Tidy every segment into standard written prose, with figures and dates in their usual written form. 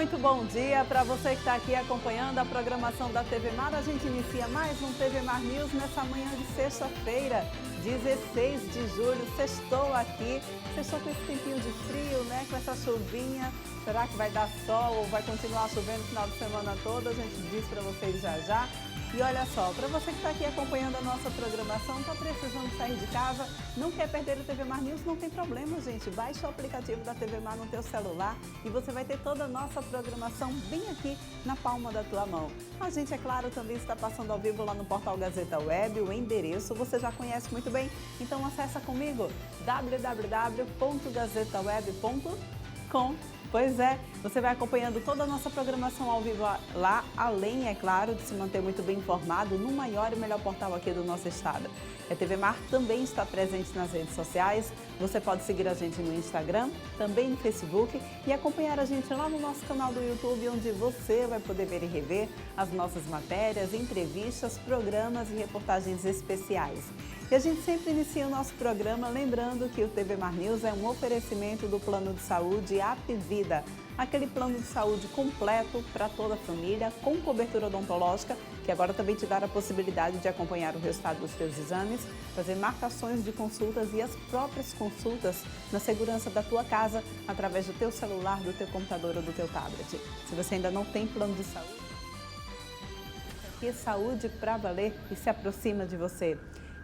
Muito bom dia para você que está aqui acompanhando a programação da TV Mar. A gente inicia mais um TV Mar News nessa manhã de sexta-feira, 16 de julho. Sextou aqui, sextou com esse tempinho de frio, né? Com essa chuvinha. Será que vai dar sol ou vai continuar chovendo o final de semana todo? A gente diz para vocês já já. E olha só, para você que está aqui acompanhando a nossa programação, está precisando sair de casa, não quer perder o TV Mar News, não tem problema, gente. Baixe o aplicativo da TV Mar no teu celular e você vai ter toda a nossa programação bem aqui na palma da tua mão. A gente, é claro, também está passando ao vivo lá no portal Gazeta Web, o endereço você já conhece muito bem. Então acessa comigo, www.gazetaweb.com. Pois é, você vai acompanhando toda a nossa programação ao vivo lá, além, é claro, de se manter muito bem informado no maior e melhor portal aqui do nosso estado. A TV Mar também está presente nas redes sociais, você pode seguir a gente no Instagram, também no Facebook e acompanhar a gente lá no nosso canal do YouTube, onde você vai poder ver e rever as nossas matérias, entrevistas, programas e reportagens especiais. E a gente sempre inicia o nosso programa lembrando que o TV Mar News é um oferecimento do Plano de Saúde Apvida, aquele plano de saúde completo para toda a família, com cobertura odontológica, que agora também te dá a possibilidade de acompanhar o resultado dos teus exames, fazer marcações de consultas e as próprias consultas na segurança da tua casa, através do teu celular, do teu computador ou do teu tablet. Se você ainda não tem plano de saúde, aqui é saúde para valer e se aproxima de você.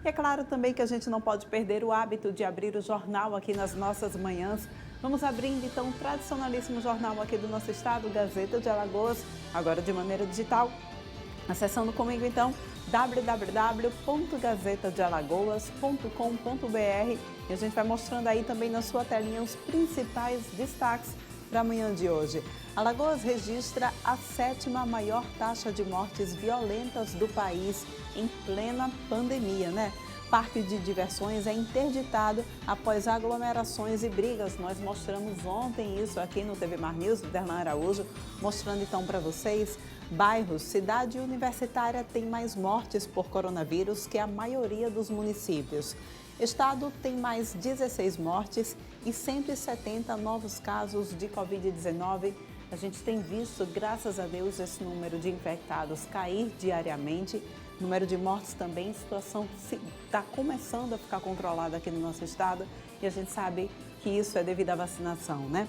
E é claro também que a gente não pode perder o hábito de abrir o jornal aqui nas nossas manhãs. Vamos abrindo então o tradicionalíssimo jornal aqui do nosso estado, Gazeta de Alagoas, agora de maneira digital. Acessando comigo então www.gazetadealagoas.com.br e a gente vai mostrando aí também na sua telinha os principais destaques para a manhã de hoje. Alagoas registra a 7ª maior taxa de mortes violentas do país em plena pandemia, né? Parque de diversões é interditado após aglomerações e brigas. Nós mostramos ontem isso aqui no TV Mar News, do Derlan Araújo, mostrando então para vocês bairros, cidade universitária tem mais mortes por coronavírus que a maioria dos municípios. Estado tem mais 16 mortes e 170 novos casos de Covid-19. A gente tem visto, graças a Deus, esse número de infectados cair diariamente. Número de mortes também, situação está começando a ficar controlada aqui no nosso estado e a gente sabe que isso é devido à vacinação, né?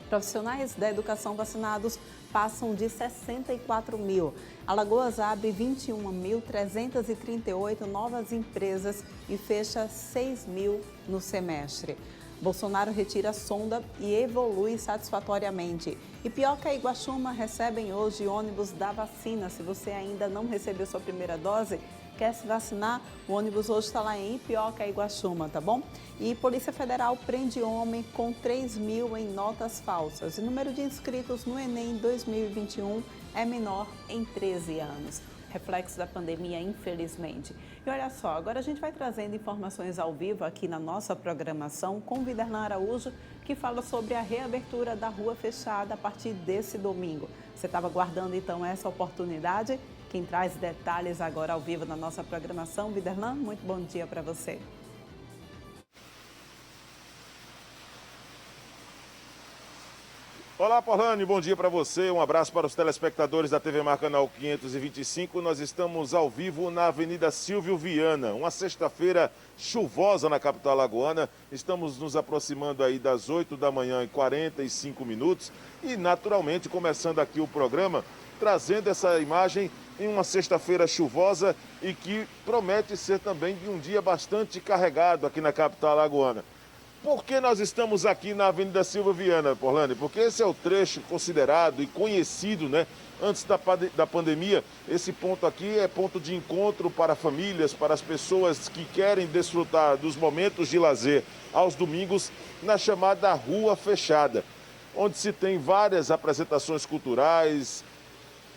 Profissionais da educação vacinados passam de 64 mil. Alagoas abre 21.338 novas empresas e fecha 6 mil no semestre. Bolsonaro retira a sonda e evolui satisfatoriamente. Ipioca e Iguaxuma recebem hoje ônibus da vacina. Se você ainda não recebeu sua primeira dose, quer se vacinar, o ônibus hoje está lá em Ipioca e Iguaxuma, tá bom? E Polícia Federal prende homem com 3 mil em notas falsas. O número de inscritos no Enem 2021 é menor em 13 anos. Reflexo da pandemia, infelizmente. E olha só, agora a gente vai trazendo informações ao vivo aqui na nossa programação com o Derlan Araújo, que fala sobre a reabertura da rua fechada a partir desse domingo. Você estava aguardando então essa oportunidade? Quem traz detalhes agora ao vivo na nossa programação, Derlan, muito bom dia para você. Olá, Paulane, bom dia para você, um abraço para os telespectadores da TV Mar Canal 525. Nós estamos ao vivo na Avenida Silvio Viana, uma sexta-feira chuvosa na capital alagoana. Estamos nos aproximando aí das 8 da manhã e 45 minutos e, naturalmente, começando aqui o programa, trazendo essa imagem em uma sexta-feira chuvosa e que promete ser também de um dia bastante carregado aqui na capital alagoana. Por que nós estamos aqui na Avenida Silvio Viana, Porlane? Porque esse é o trecho considerado e conhecido, né? Antes da pandemia, esse ponto aqui é ponto de encontro para famílias, para as pessoas que querem desfrutar dos momentos de lazer aos domingos na chamada Rua Fechada, onde se tem várias apresentações culturais,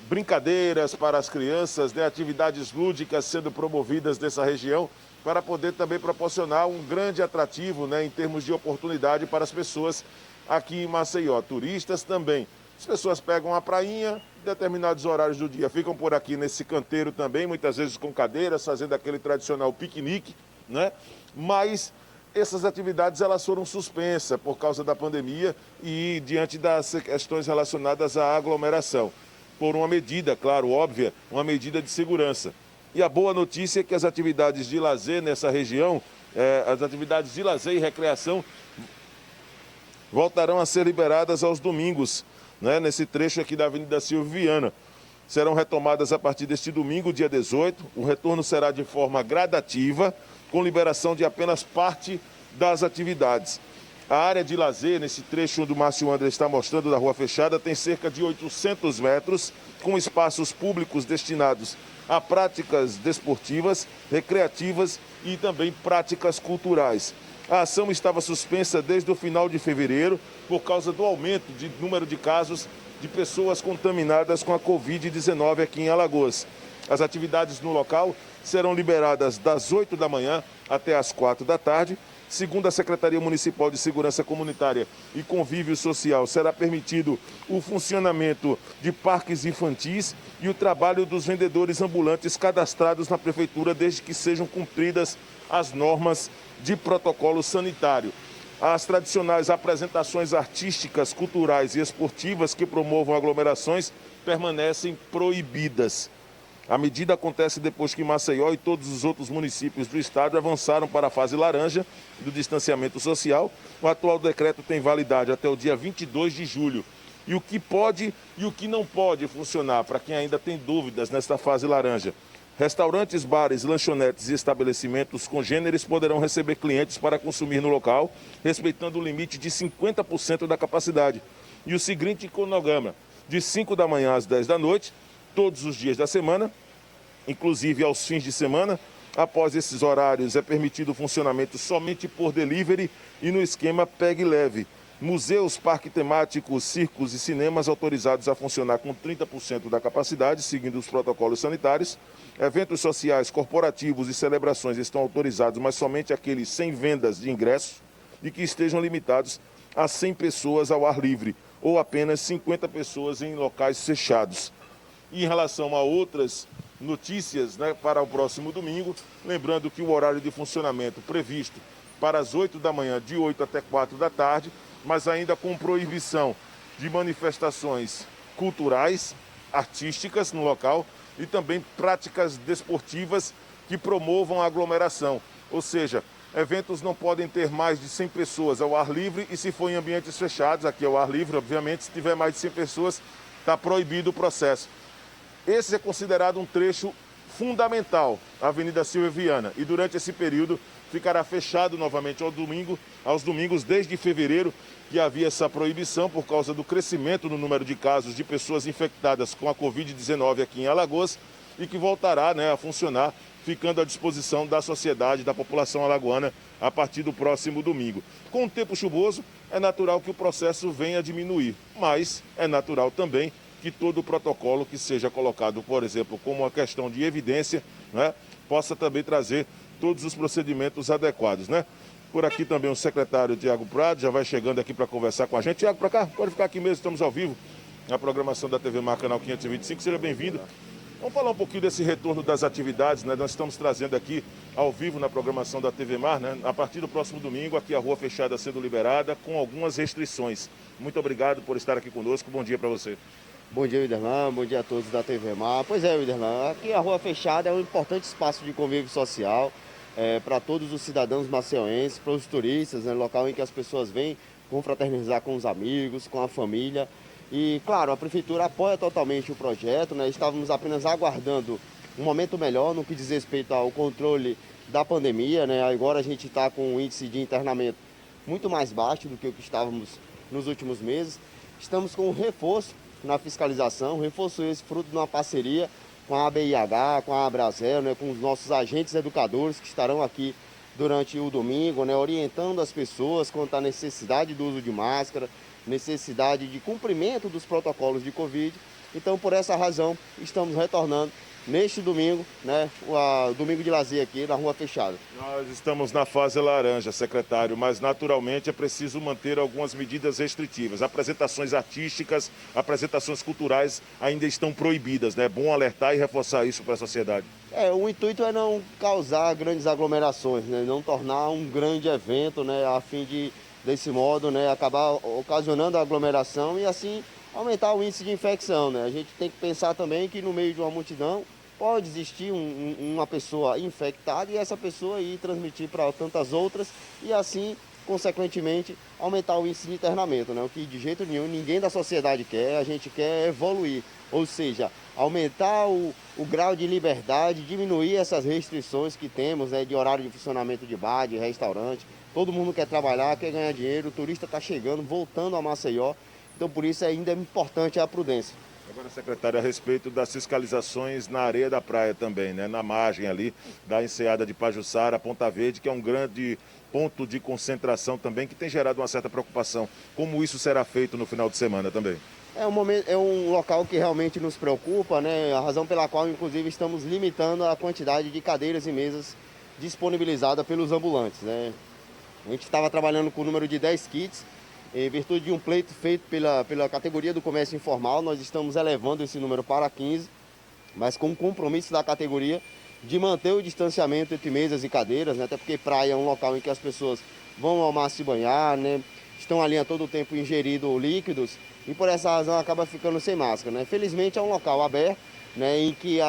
brincadeiras para as crianças, né? Atividades lúdicas sendo promovidas nessa região, para poder também proporcionar um grande atrativo, né, em termos de oportunidade para as pessoas aqui em Maceió. Turistas também. As pessoas pegam a prainha, em determinados horários do dia, ficam por aqui nesse canteiro também, muitas vezes com cadeiras, fazendo aquele tradicional piquenique, né? Mas essas atividades elas foram suspensas por causa da pandemia e diante das questões relacionadas à aglomeração, por uma medida, claro, óbvia, uma medida de segurança. E a boa notícia é que as atividades de lazer nessa região, as atividades de lazer e recreação voltarão a ser liberadas aos domingos, né, nesse trecho aqui da Avenida Silvio Viana. Serão retomadas a partir deste domingo, dia 18. O retorno será de forma gradativa, com liberação de apenas parte das atividades. A área de lazer, nesse trecho onde o Márcio André está mostrando da Rua Fechada, tem cerca de 800 metros, com espaços públicos destinados a práticas desportivas, recreativas e também práticas culturais. A ação estava suspensa desde o final de fevereiro por causa do aumento de número de casos de pessoas contaminadas com a Covid-19 aqui em Alagoas. As atividades no local serão liberadas das 8 da manhã até as 4 da tarde. Segundo a Secretaria Municipal de Segurança Comunitária e Convívio Social, será permitido o funcionamento de parques infantis e o trabalho dos vendedores ambulantes cadastrados na Prefeitura, desde que sejam cumpridas as normas de protocolo sanitário. As tradicionais apresentações artísticas, culturais e esportivas que promovam aglomerações permanecem proibidas. A medida acontece depois que Maceió e todos os outros municípios do estado avançaram para a fase laranja do distanciamento social. O atual decreto tem validade até o dia 22 de julho. E o que pode e o que não pode funcionar, para quem ainda tem dúvidas nesta fase laranja: restaurantes, bares, lanchonetes e estabelecimentos congêneres poderão receber clientes para consumir no local, respeitando o limite de 50% da capacidade. E o seguinte cronograma: de 5 da manhã às 10 da noite, todos os dias da semana, inclusive aos fins de semana. Após esses horários, é permitido o funcionamento somente por delivery e no esquema Pegue Leve. Museus, parques temáticos, circos e cinemas autorizados a funcionar com 30% da capacidade, seguindo os protocolos sanitários. Eventos sociais, corporativos e celebrações estão autorizados, mas somente aqueles sem vendas de ingressos e que estejam limitados a 100 pessoas ao ar livre ou apenas 50 pessoas em locais fechados. E em relação a outras notícias, né, para o próximo domingo, lembrando que o horário de funcionamento previsto para as 8 da manhã, de 8 até 4 da tarde, mas ainda com proibição de manifestações culturais, artísticas no local e também práticas desportivas que promovam a aglomeração. Ou seja, eventos não podem ter mais de 100 pessoas ao ar livre e, se for em ambientes fechados, aqui ao ar livre, obviamente, se tiver mais de 100 pessoas, está proibido o processo. Esse é considerado um trecho fundamental, a Avenida Silvio Viana, e durante esse período ficará fechado novamente aos domingos, desde fevereiro, que havia essa proibição por causa do crescimento no número de casos de pessoas infectadas com a Covid-19 aqui em Alagoas, e que voltará, né, a funcionar, ficando à disposição da sociedade, da população alagoana, a partir do próximo domingo. Com o tempo chuvoso, é natural que o processo venha a diminuir, mas é natural também que todo o protocolo que seja colocado, por exemplo, como uma questão de evidência, né, possa também trazer todos os procedimentos adequados, né? Por aqui também o secretário Tiago Prado já vai chegando aqui para conversar com a gente. Tiago, para cá, pode ficar aqui mesmo, estamos ao vivo na programação da TV Mar Canal 525, seja bem-vindo. Vamos falar um pouquinho desse retorno das atividades, né? Nós estamos trazendo aqui ao vivo na programação da TV Mar, né? A partir do próximo domingo, aqui a Rua Fechada sendo liberada com algumas restrições. Muito obrigado por estar aqui conosco, bom dia para você. Bom dia, Widerlan. Bom dia a todos da TV Mar. Pois é, Widerlan, aqui a Rua Fechada é um importante espaço de convívio social para todos os cidadãos maceienses, para os turistas, né, local em que as pessoas vêm confraternizar com os amigos, com a família. E, claro, a Prefeitura apoia totalmente o projeto, né? Estávamos apenas aguardando um momento melhor no que diz respeito ao controle da pandemia, né? Agora a gente está com um índice de internamento muito mais baixo do que o que estávamos nos últimos meses. Estamos com um reforço na fiscalização, reforço esse fruto de uma parceria com a ABIH, com a Abrazel, né, com os nossos agentes educadores que estarão aqui durante o domingo, né, orientando as pessoas quanto à necessidade do uso de máscara, necessidade de cumprimento dos protocolos de Covid. Então, por essa razão, estamos retornando neste domingo, né, o domingo de lazer aqui na Rua Fechada. Nós estamos na fase laranja, secretário, mas naturalmente é preciso manter algumas medidas restritivas. Apresentações artísticas, apresentações culturais ainda estão proibidas, né? É bom alertar e reforçar isso para a sociedade. O intuito é não causar grandes aglomerações, né, não tornar um grande evento, né, a fim de, desse modo, né, acabar ocasionando a aglomeração e assim aumentar o índice de infecção, né? A gente tem que pensar também que no meio de uma multidão pode existir uma pessoa infectada e essa pessoa ir transmitir para tantas outras e assim, consequentemente, aumentar o índice de internamento, né? O que de jeito nenhum ninguém da sociedade quer, a gente quer evoluir, ou seja, aumentar o grau de liberdade, diminuir essas restrições que temos, né, de horário de funcionamento de bar, de restaurante. Todo mundo quer trabalhar, quer ganhar dinheiro, o turista está chegando, voltando a Maceió, então por isso ainda é importante a prudência. Agora, secretário, a respeito das fiscalizações na areia da praia também, né? Na margem ali da enseada de Pajuçara, Ponta Verde, que é um grande ponto de concentração também, que tem gerado uma certa preocupação. Como isso será feito no final de semana também? É um local que realmente nos preocupa, né? A razão pela qual, inclusive, estamos limitando a quantidade de cadeiras e mesas disponibilizada pelos ambulantes, né? A gente estava trabalhando com o número de 10 kits. Em virtude de um pleito feito pela categoria do comércio informal, nós estamos elevando esse número para 15, mas com o compromisso da categoria de manter o distanciamento entre mesas e cadeiras, né? Até porque praia é um local em que as pessoas vão ao mar se banhar, né? Estão ali a todo tempo ingerindo líquidos e por essa razão acaba ficando sem máscara, né? Felizmente é um local aberto, né? Em que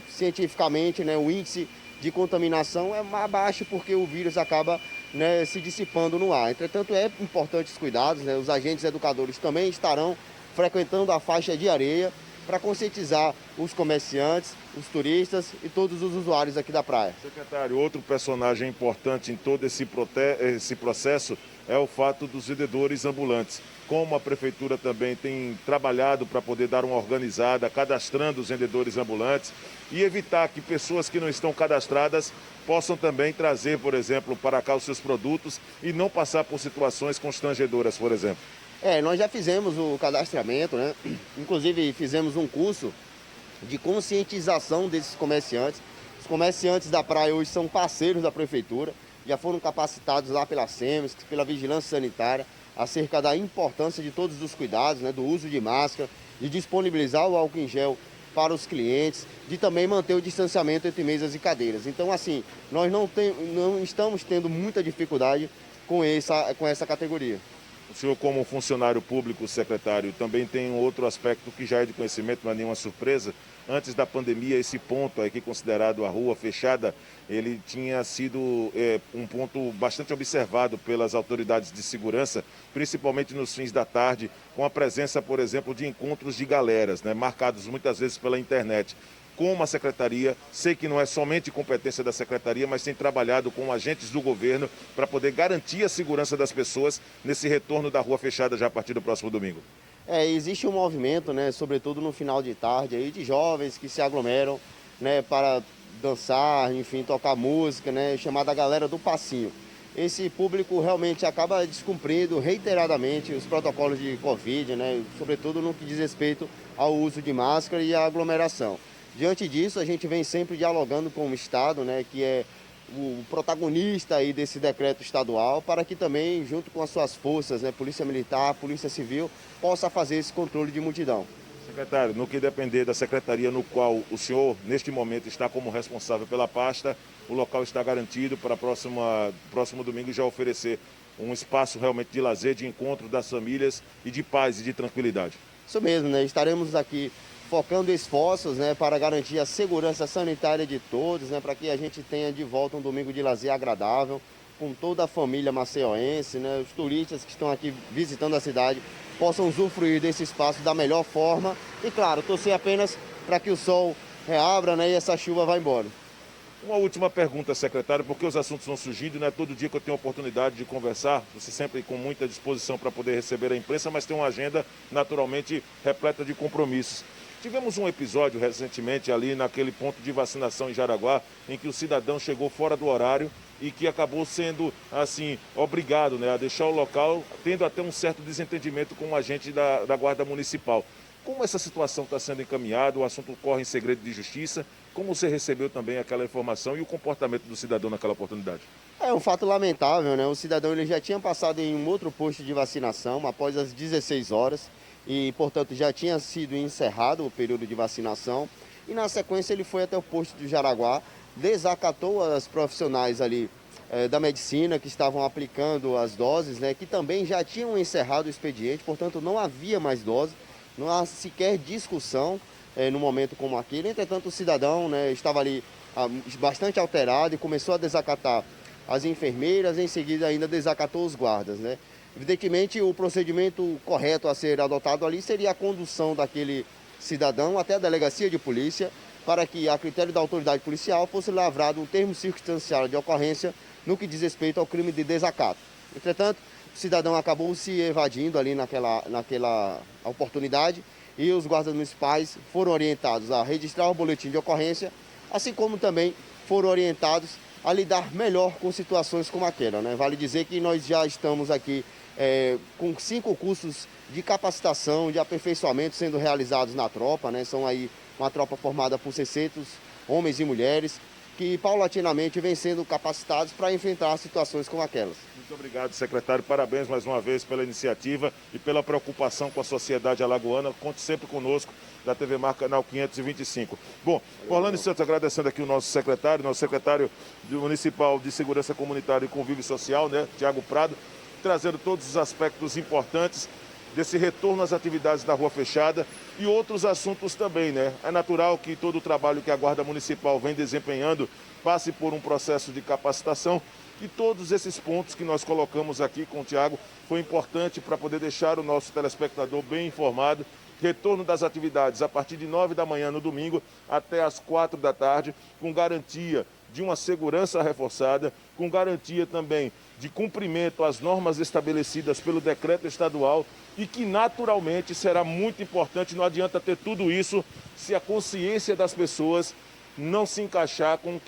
cientificamente, né, o índice de contaminação é mais baixo porque o vírus acaba, né, se dissipando no ar. Entretanto, é importante os cuidados, né? Os agentes educadores também estarão frequentando a faixa de areia para conscientizar os comerciantes, os turistas e todos os usuários aqui da praia. Secretário, outro personagem importante em todo esse processo é o fato dos vendedores ambulantes. Como a prefeitura também tem trabalhado para poder dar uma organizada, cadastrando os vendedores ambulantes e evitar que pessoas que não estão cadastradas possam também trazer, por exemplo, para cá os seus produtos e não passar por situações constrangedoras, por exemplo. Nós já fizemos o cadastramento, né? Inclusive fizemos um curso de conscientização desses comerciantes. Os comerciantes da praia hoje são parceiros da prefeitura, já foram capacitados lá pela SEMES, pela Vigilância Sanitária, acerca da importância de todos os cuidados, né? Do uso de máscara, de disponibilizar o álcool em gel para os clientes, de também manter o distanciamento entre mesas e cadeiras. Então, assim, nós não estamos tendo muita dificuldade com essa categoria. O senhor, como funcionário público, secretário, também tem um outro aspecto que já é de conhecimento, não é nenhuma surpresa. Antes da pandemia, esse ponto aqui considerado a Rua Fechada, ele tinha sido um ponto bastante observado pelas autoridades de segurança, principalmente nos fins da tarde, com a presença, por exemplo, de encontros de galeras, né, marcados muitas vezes pela internet. Como a secretaria, sei que não é somente competência da secretaria, mas tem trabalhado com agentes do governo para poder garantir a segurança das pessoas nesse retorno da Rua Fechada já a partir do próximo domingo. Existe um movimento, né, sobretudo no final de tarde, aí, de jovens que se aglomeram, né, para dançar, enfim, tocar música, né, chamada galera do passinho. Esse público realmente acaba descumprindo reiteradamente os protocolos de Covid, né, sobretudo no que diz respeito ao uso de máscara e à aglomeração. Diante disso, a gente vem sempre dialogando com o Estado, né, que é o protagonista aí desse decreto estadual, para que também, junto com as suas forças, né, Polícia Militar, Polícia Civil, possa fazer esse controle de multidão. Secretário, no que depender da secretaria no qual o senhor, neste momento, está como responsável pela pasta, o local está garantido para próximo domingo já oferecer um espaço realmente de lazer, de encontro das famílias e de paz e de tranquilidade. Isso mesmo, né? Estaremos aqui focando esforços, né, para garantir a segurança sanitária de todos, né, para que a gente tenha de volta um domingo de lazer agradável, com toda a família maceioense, né, os turistas que estão aqui visitando a cidade possam usufruir desse espaço da melhor forma e, claro, torcer apenas para que o sol reabra, né, e essa chuva vá embora. Uma última pergunta, secretário, porque os assuntos vão surgindo, não é todo dia que eu tenho a oportunidade de conversar, você sempre com muita disposição para poder receber a imprensa, mas tem uma agenda naturalmente repleta de compromissos. Tivemos um episódio recentemente ali naquele ponto de vacinação em Jaraguá, em que o cidadão chegou fora do horário e que acabou sendo, assim, obrigado, né, a deixar o local, tendo até um certo desentendimento com o agente da Guarda Municipal. Como essa situação está sendo encaminhada, o assunto corre em segredo de justiça, como você recebeu também aquela informação e o comportamento do cidadão naquela oportunidade? É um fato lamentável, né? O cidadão ele já tinha passado em um outro posto de vacinação após as 16 horas e, portanto, já tinha sido encerrado o período de vacinação. E, na sequência, ele foi até o posto de Jaraguá, desacatou as profissionais ali da medicina que estavam aplicando as doses, né? Que também já tinham encerrado o expediente, portanto, não havia mais dose, não há sequer discussão no momento como aquele. Entretanto, o cidadão, né, estava ali bastante alterado e começou a desacatar as enfermeiras, em seguida ainda desacatou os guardas, né? Evidentemente, o procedimento correto a ser adotado ali seria a condução daquele cidadão até a delegacia de polícia, para que, a critério da autoridade policial, fosse lavrado um termo circunstancial de ocorrência no que diz respeito ao crime de desacato. Entretanto, o cidadão acabou se evadindo ali naquela oportunidade e os guardas municipais foram orientados a registrar o boletim de ocorrência, assim como também foram orientados a lidar melhor com situações como aquela, né? Vale dizer que nós já estamos aqui com 5 cursos de capacitação, de aperfeiçoamento sendo realizados na tropa, né? São aí uma tropa formada por 600 homens e mulheres que paulatinamente vêm sendo capacitados para enfrentar situações como aquelas. Muito obrigado, secretário. Parabéns mais uma vez pela iniciativa e pela preocupação com a sociedade alagoana. Conte sempre conosco da TV Mar Canal 525. Bom, Orlando Santos, agradecendo aqui o nosso secretário municipal de Segurança Comunitária e Convívio Social, né, Tiago Prado, trazendo todos os aspectos importantes desse retorno às atividades da rua fechada e outros assuntos também, né? É natural que todo o trabalho que a Guarda Municipal vem desempenhando passe por um processo de capacitação e todos esses pontos que nós colocamos aqui com o Tiago foi importante para poder deixar o nosso telespectador bem informado. Retorno das atividades a partir de 9 da manhã no domingo até as 4 da tarde, com garantia de uma segurança reforçada, com garantia também de cumprimento às normas estabelecidas pelo decreto estadual e que naturalmente será muito importante. Não adianta ter tudo isso se a consciência das pessoas não se encaixar com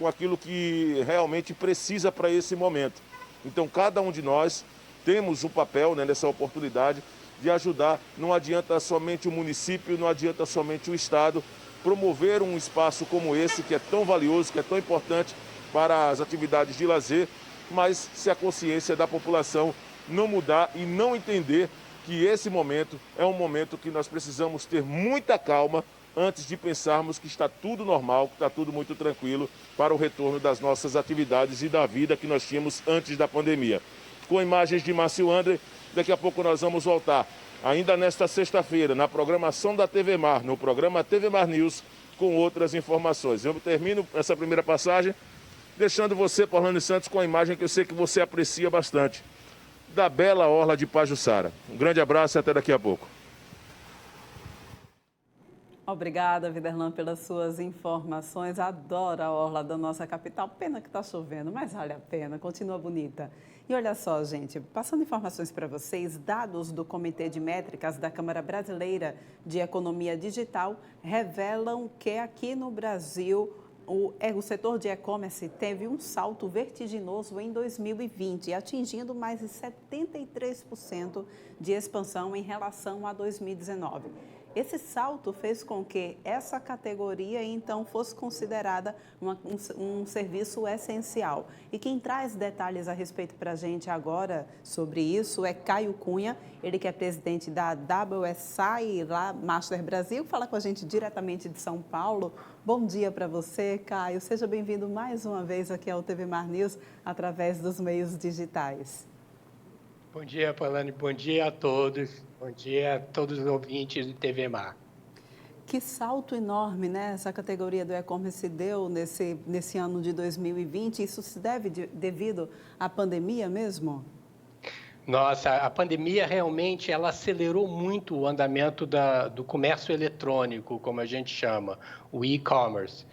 aquilo que realmente precisa para esse momento. Então, cada um de nós temos o papel, né, nessa oportunidade de ajudar. Não adianta somente o município, não adianta somente o Estado promover um espaço como esse, que é tão valioso, que é tão importante para as atividades de lazer, mas se a consciência da população não mudar e não entender que esse momento é um momento que nós precisamos ter muita calma antes de pensarmos que está tudo normal, que está tudo muito tranquilo para o retorno das nossas atividades e da vida que nós tínhamos antes da pandemia. Com imagens de Márcio André, daqui a pouco nós vamos voltar, ainda nesta sexta-feira, na programação da TV Mar, no programa TV Mar News, com outras informações. Eu termino essa primeira passagem deixando você, Orlando Santos, com a imagem que eu sei que você aprecia bastante, da bela orla de Pajuçara. Um grande abraço e até daqui a pouco. Obrigada, Viderlan, pelas suas informações. Adoro a orla da nossa capital. Pena que está chovendo, mas vale a pena, continua bonita. E olha só, gente, passando informações para vocês, dados do Comitê de Métricas da Câmara Brasileira de Economia Digital revelam que aqui no Brasil o setor de e-commerce teve um salto vertiginoso em 2020, atingindo mais de 73% de expansão em relação a 2019. Esse salto fez com que essa categoria, então, fosse considerada um serviço essencial. E quem traz detalhes a respeito para a gente agora sobre isso é Caio Cunha, ele que é presidente da WSI lá, Master Brasil, fala com a gente diretamente de São Paulo. Bom dia para você, Caio. Seja bem-vindo mais uma vez aqui ao TV Mar News, através dos meios digitais. Bom dia, Paulane. Bom dia a todos. Bom dia a todos os ouvintes do TV Mar. Que salto enorme, né? Essa categoria do e-commerce deu nesse ano de 2020. Isso se deve devido à pandemia mesmo? Nossa, a pandemia realmente ela acelerou muito o andamento do comércio eletrônico, como a gente chama, o e-commerce.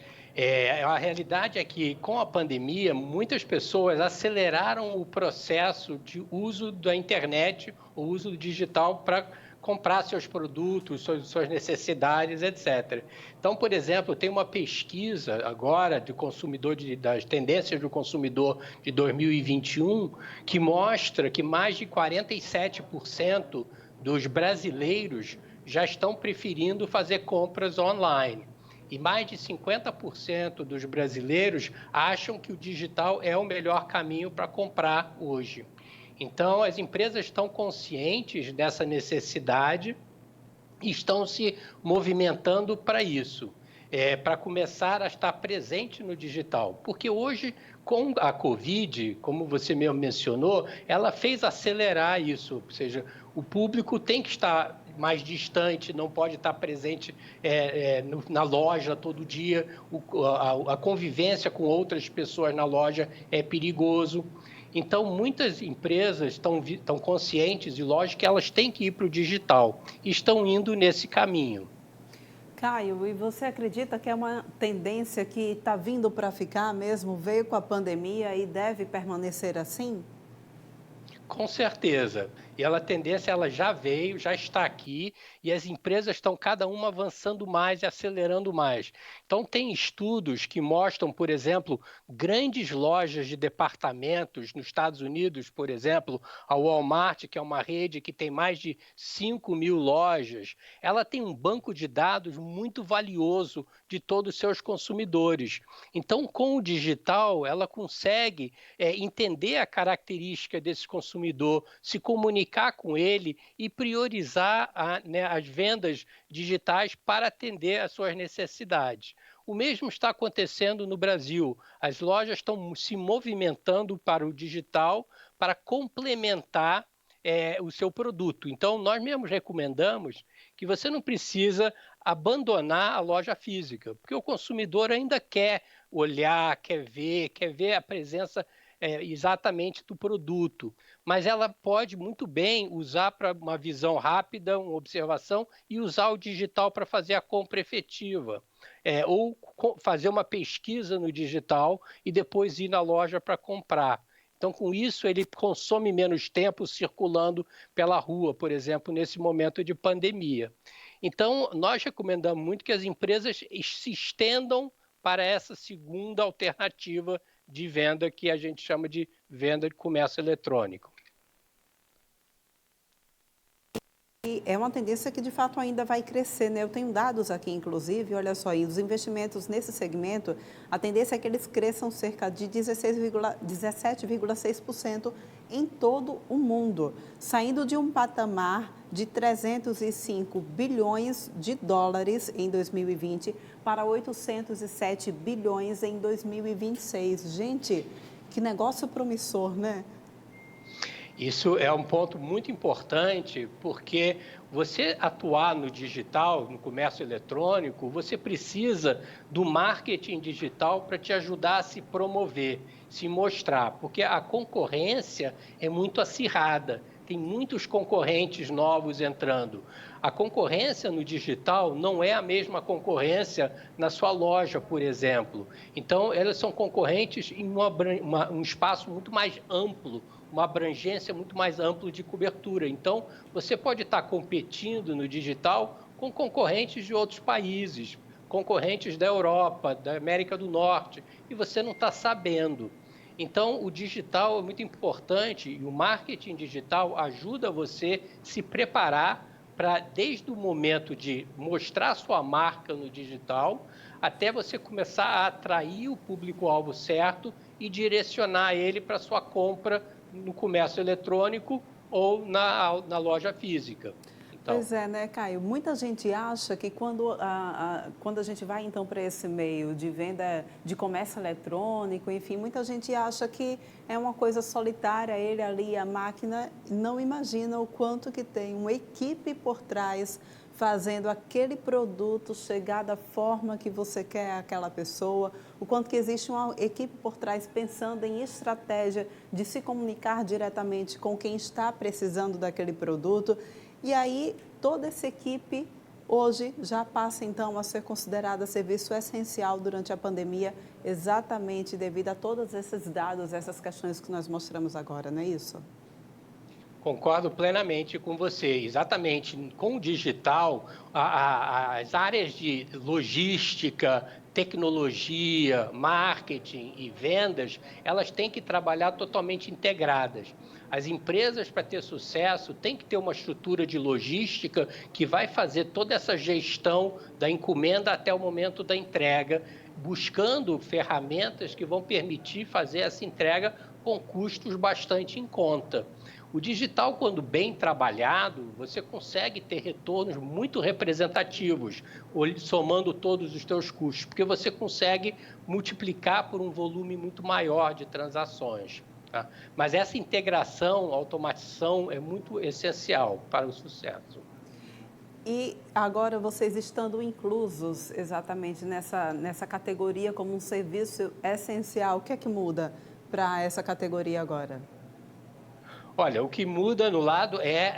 A realidade é que, com a pandemia, muitas pessoas aceleraram o processo de uso da internet, o uso do digital para comprar seus produtos, suas necessidades, etc. Então, por exemplo, tem uma pesquisa agora de consumidor, das tendências do consumidor de 2021, que mostra que mais de 47% dos brasileiros já estão preferindo fazer compras online. E mais de 50% dos brasileiros acham que o digital é o melhor caminho para comprar hoje. Então, as empresas estão conscientes dessa necessidade e estão se movimentando para isso, para começar a estar presente no digital. Porque hoje, com a Covid, como você mesmo mencionou, ela fez acelerar isso, ou seja, o público tem que estar mais distante, não pode estar presente na loja todo dia, a convivência com outras pessoas na loja é perigoso. Então, muitas empresas estão conscientes e, lógico, que elas têm que ir para o digital e estão indo nesse caminho. Caio, e você acredita que é uma tendência que está vindo para ficar mesmo, veio com a pandemia e deve permanecer assim? Com certeza. E a tendência ela já veio, já está aqui, e as empresas estão cada uma avançando mais e acelerando mais. Então, tem estudos que mostram, por exemplo, grandes lojas de departamentos nos Estados Unidos, por exemplo, a Walmart, que é uma rede que tem mais de 5.000 lojas, ela tem um banco de dados muito valioso de todos os seus consumidores. Então, com o digital, ela consegue entender a característica desse consumidor, se comunicar com ele e priorizar as vendas digitais para atender às suas necessidades. O mesmo está acontecendo no Brasil. As lojas estão se movimentando para o digital para complementar o seu produto. Então, nós mesmos recomendamos que você não precisa abandonar a loja física, porque o consumidor ainda quer olhar, quer ver a presença exatamente do produto, mas ela pode muito bem usar para uma visão rápida, uma observação, e usar o digital para fazer a compra efetiva, ou fazer uma pesquisa no digital e depois ir na loja para comprar. Então, com isso, ele consome menos tempo circulando pela rua, por exemplo, nesse momento de pandemia. Então, nós recomendamos muito que as empresas se estendam para essa segunda alternativa de venda que a gente chama de venda de comércio eletrônico. E é uma tendência que, de fato, ainda vai crescer, né? Eu tenho dados aqui, inclusive, olha só, e os investimentos nesse segmento, a tendência é que eles cresçam cerca de 17,6% em todo o mundo, saindo de um patamar de 305 bilhões de dólares em 2020 para 807 bilhões em 2026. Gente, que negócio promissor, né? Isso é um ponto muito importante, porque você atuar no digital, no comércio eletrônico, você precisa do marketing digital para te ajudar a se promover, se mostrar, porque a concorrência é muito acirrada, tem muitos concorrentes novos entrando. A concorrência no digital não é a mesma concorrência na sua loja, por exemplo. Então, elas são concorrentes em um espaço muito mais amplo, uma abrangência muito mais ampla de cobertura. Então, você pode estar competindo no digital com concorrentes de outros países, concorrentes da Europa, da América do Norte, e você não está sabendo. Então, o digital é muito importante e o marketing digital ajuda você a se preparar para, desde o momento de mostrar sua marca no digital, até você começar a atrair o público-alvo certo e direcionar ele para sua compra no comércio eletrônico ou na loja física. Então, pois é, né, Caio? Muita gente acha que quando a gente vai, então, para esse meio de venda de comércio eletrônico, enfim, muita gente acha que é uma coisa solitária, ele ali, a máquina, não imagina o quanto que tem uma equipe por trás fazendo aquele produto chegar da forma que você quer aquela pessoa, o quanto que existe uma equipe por trás pensando em estratégia de se comunicar diretamente com quem está precisando daquele produto. E aí, toda essa equipe hoje já passa, então, a ser considerada serviço essencial durante a pandemia, exatamente devido a todos esses dados, essas questões que nós mostramos agora, não é isso? concordo plenamente com você. Exatamente, com o digital, as áreas de logística, tecnologia, marketing e vendas, elas têm que trabalhar totalmente integradas. As empresas, para ter sucesso, têm que ter uma estrutura de logística que vai fazer toda essa gestão da encomenda até o momento da entrega, buscando ferramentas que vão permitir fazer essa entrega com custos bastante em conta. O digital, quando bem trabalhado, você consegue ter retornos muito representativos, somando todos os seus custos, porque você consegue multiplicar por um volume muito maior de transações. Tá? Mas essa integração, automatização é muito essencial para o sucesso. E agora vocês estando inclusos exatamente nessa categoria como um serviço essencial, o que é que muda para essa categoria agora? Olha, o que muda no lado é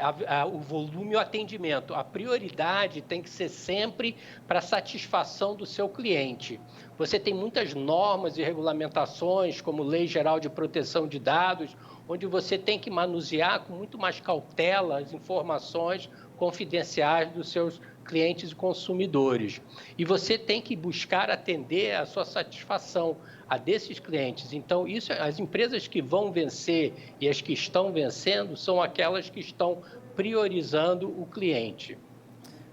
o volume e o atendimento. A prioridade tem que ser sempre para a satisfação do seu cliente. Você tem muitas normas e regulamentações, como Lei Geral de Proteção de Dados, onde você tem que manusear com muito mais cautela as informações confidenciais dos seus clientes e consumidores. E você tem que buscar atender a sua satisfação, a desses clientes. Então, as empresas que vão vencer e as que estão vencendo são aquelas que estão priorizando o cliente.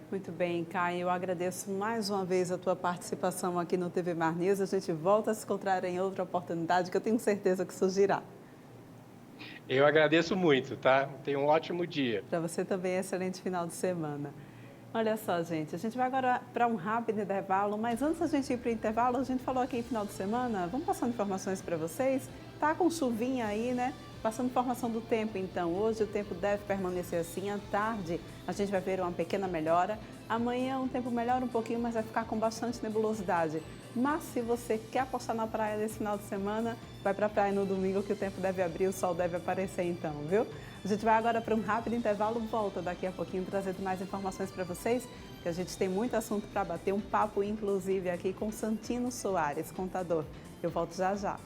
Muito bem, Caio, eu agradeço mais uma vez a tua participação aqui no TV Mar News. A gente volta a se encontrar em outra oportunidade que eu tenho certeza que surgirá. Eu agradeço muito, tá? Tenha um ótimo dia. Para você também, excelente final de semana. Olha só, gente, a gente vai agora para um rápido intervalo, mas antes da gente ir para o intervalo, a gente falou aqui em final de semana, vamos passando informações para vocês. Tá com chuvinha aí, né? Passando informação do tempo, então. Hoje o tempo deve permanecer assim. À tarde a gente vai ver uma pequena melhora. Amanhã o tempo melhora um pouquinho, mas vai ficar com bastante nebulosidade. Mas se você quer apostar na praia nesse final de semana, vai para a praia no domingo que o tempo deve abrir, o sol deve aparecer então, viu? A gente vai agora para um rápido intervalo, volta daqui a pouquinho trazendo mais informações para vocês, porque a gente tem muito assunto para bater, um papo inclusive aqui com Santino Soares, contador. Eu volto já já.